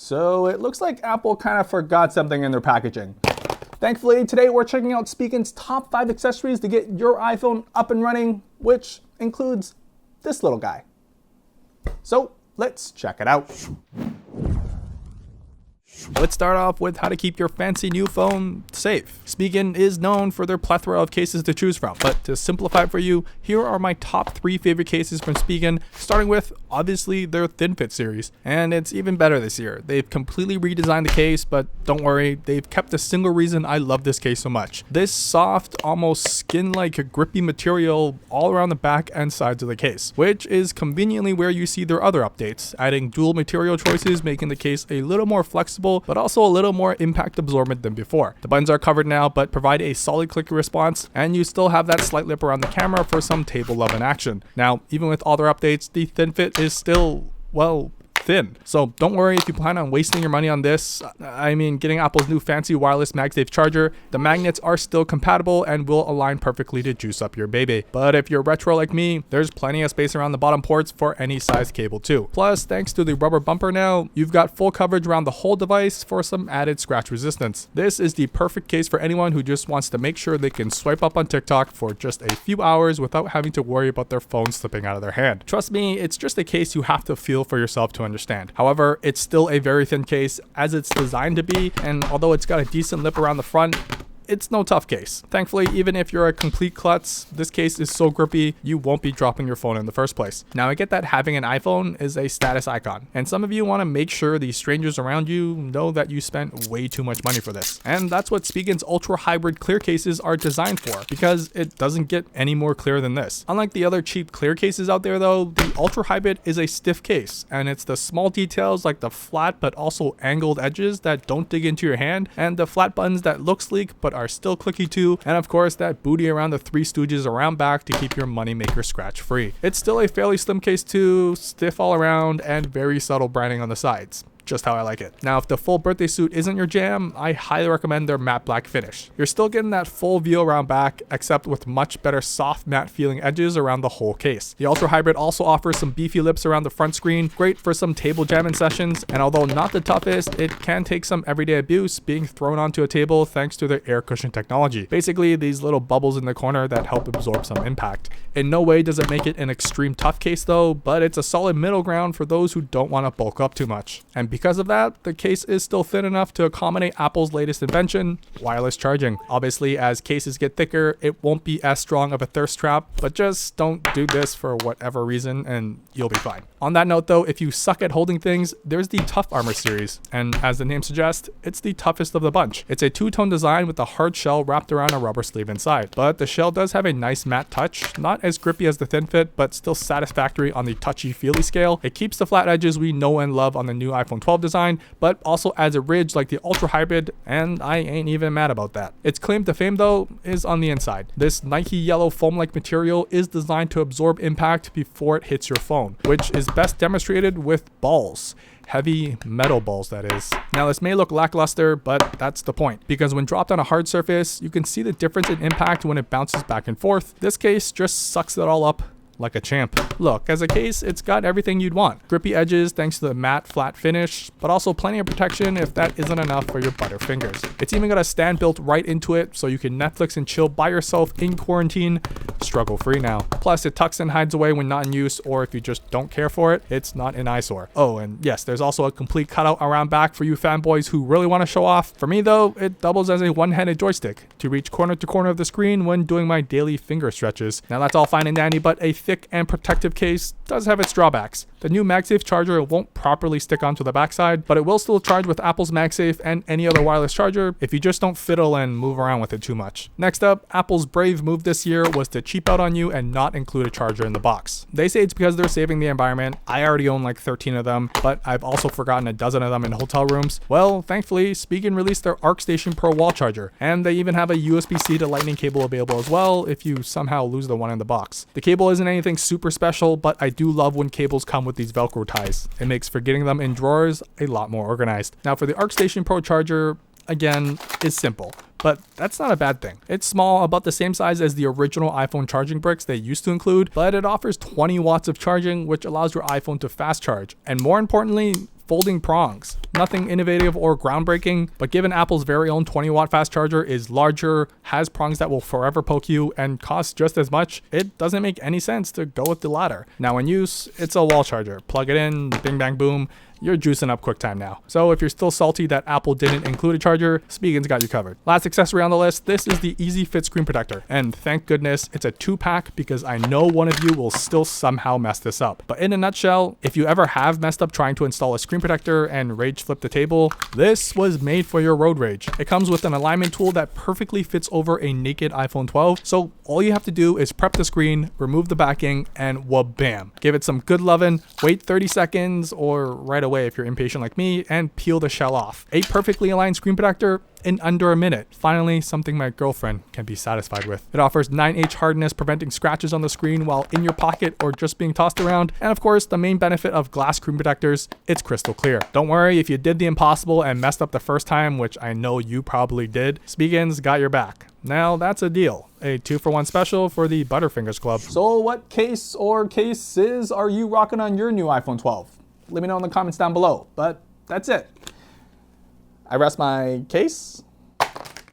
So it looks like Apple kind of forgot something in their packaging. Thankfully, today we're checking out Spigen's top 5 accessories to get your iPhone up and running, which includes this little guy. So let's check it out. Let's start off with how to keep your fancy new phone safe. Spigen is known for their plethora of cases to choose from, but to simplify it for you, here are my top 3 favorite cases from Spigen, starting with, obviously, their Thin Fit series. And it's even better this year. They've completely redesigned the case, but don't worry, they've kept a single reason I love this case so much. This soft, almost skin-like grippy material all around the back and sides of the case, which is conveniently where you see their other updates, adding dual material choices, making the case a little more flexible, but also a little more impact absorbent than before. The buttons are covered now, but provide a solid click response, and you still have that slight lip around the camera for some table loving action. Now, even with all their updates, the Thin Fit is still, well, thin. So don't worry if you plan on wasting your money on this. I mean, getting Apple's new fancy wireless MagSafe charger, the magnets are still compatible and will align perfectly to juice up your baby. But if you're retro like me, there's plenty of space around the bottom ports for any size cable too. Plus, thanks to the rubber bumper now, you've got full coverage around the whole device for some added scratch resistance. This is the perfect case for anyone who just wants to make sure they can swipe up on TikTok for just a few hours without having to worry about their phone slipping out of their hand. Trust me, it's just a case you have to feel for yourself to understand. However, it's still a very thin case as it's designed to be, and although it's got a decent lip around the front, it's no tough case. Thankfully, even if you're a complete klutz, this case is so grippy, you won't be dropping your phone in the first place. Now, I get that having an iPhone is a status icon, and some of you want to make sure the strangers around you know that you spent way too much money for this. And that's what Spigen's Ultra Hybrid clear cases are designed for, because it doesn't get any more clear than this. Unlike the other cheap clear cases out there though, the Ultra Hybrid is a stiff case, and it's the small details like the flat but also angled edges that don't dig into your hand, and the flat buttons that look sleek but are still clicky too, and of course that booty around the 3 stooges around back to keep your moneymaker scratch free. It's still a fairly slim case too, stiff all around, and very subtle branding on the sides. Just how I like it. Now, if the full birthday suit isn't your jam, I highly recommend their matte black finish. You're still getting that full view around back, except with much better soft matte feeling edges around the whole case. The Ultra Hybrid also offers some beefy lips around the front screen, great for some table jamming sessions, and although not the toughest, it can take some everyday abuse being thrown onto a table thanks to their air cushion technology. Basically, these little bubbles in the corner that help absorb some impact. In no way does it make it an extreme tough case though, but it's a solid middle ground for those who don't want to bulk up too much. And because of that, the case is still thin enough to accommodate Apple's latest invention, wireless charging. Obviously, as cases get thicker, it won't be as strong of a thirst trap, but just don't do this for whatever reason and you'll be fine. On that note though, if you suck at holding things, there's the Tough Armor series, and as the name suggests, it's the toughest of the bunch. It's a 2-tone design with a hard shell wrapped around a rubber sleeve inside, but the shell does have a nice matte touch, not as grippy as the Thin Fit, but still satisfactory on the touchy-feely scale. It keeps the flat edges we know and love on the new iPhone 12 design, but also adds a ridge like the Ultra Hybrid, and I ain't even mad about that. Its claim to fame though is on the inside. This Nike yellow foam-like material is designed to absorb impact before it hits your phone, which is best demonstrated with balls. Heavy metal balls, that is. Now this may look lackluster, but that's the point, because when dropped on a hard surface, you can see the difference in impact when it bounces back and forth. This case just sucks it all up like a champ. Look, as a case, it's got everything you'd want. Grippy edges thanks to the matte flat finish, but also plenty of protection if that isn't enough for your butter fingers. It's even got a stand built right into it, so you can Netflix and chill by yourself in quarantine, struggle free now. Plus, it tucks and hides away when not in use, or if you just don't care for it, it's not an eyesore. Oh, and yes, there's also a complete cutout around back for you fanboys who really want to show off. For me though, it doubles as a one-handed joystick to reach corner to corner of the screen when doing my daily finger stretches. Now that's all fine and dandy, but a thick and protective case does have its drawbacks. The new MagSafe charger won't properly stick onto the backside, but it will still charge with Apple's MagSafe and any other wireless charger if you just don't fiddle and move around with it too much. Next up, Apple's brave move this year was to cheap out on you and not include a charger in the box. They say it's because they're saving the environment. I already own like 13 of them, but I've also forgotten a dozen of them in hotel rooms. Well, thankfully, Spigen released their ArcStation Pro wall charger, and they even have a USB-C to lightning cable available as well if you somehow lose the one in the box. The cable isn't anything super special, but I do love when cables come with these Velcro ties. It makes forgetting them in drawers a lot more organized. Now for the ArcStation Pro charger, again, is simple, but that's not a bad thing. It's small, about the same size as the original iPhone charging bricks they used to include, but it offers 20 watts of charging, which allows your iPhone to fast charge, and more importantly, folding prongs. Nothing innovative or groundbreaking, but given Apple's very own 20-watt fast charger is larger, has prongs that will forever poke you, and costs just as much, it doesn't make any sense to go with the latter. Now in use, it's a wall charger. Plug it in, bing bang boom, you're juicing up QuickTime now. So if you're still salty that Apple didn't include a charger, Spigen's got you covered. Last accessory on the list, this is the Easy Fit screen protector. And thank goodness it's a 2-pack because I know one of you will still somehow mess this up. But in a nutshell, if you ever have messed up trying to install a screen protector and rage flip the table, this was made for your road rage. It comes with an alignment tool that perfectly fits over a naked iPhone 12. So all you have to do is prep the screen, remove the backing, and wha-bam. Give it some good lovin', wait 30 seconds or right away if you're impatient like me, and peel the shell off. A perfectly aligned screen protector in under a minute. Finally, something my girlfriend can be satisfied with. It offers 9H hardness, preventing scratches on the screen while in your pocket or just being tossed around. And of course, the main benefit of glass screen protectors, it's crystal clear. Don't worry if you did the impossible and messed up the first time, which I know you probably did. Spigen's got your back. Now that's a deal. A 2-for-1 special for the Butterfingers Club. So what case or cases are you rocking on your new iPhone 12? Let me know in the comments down below, but that's it. I rest my case.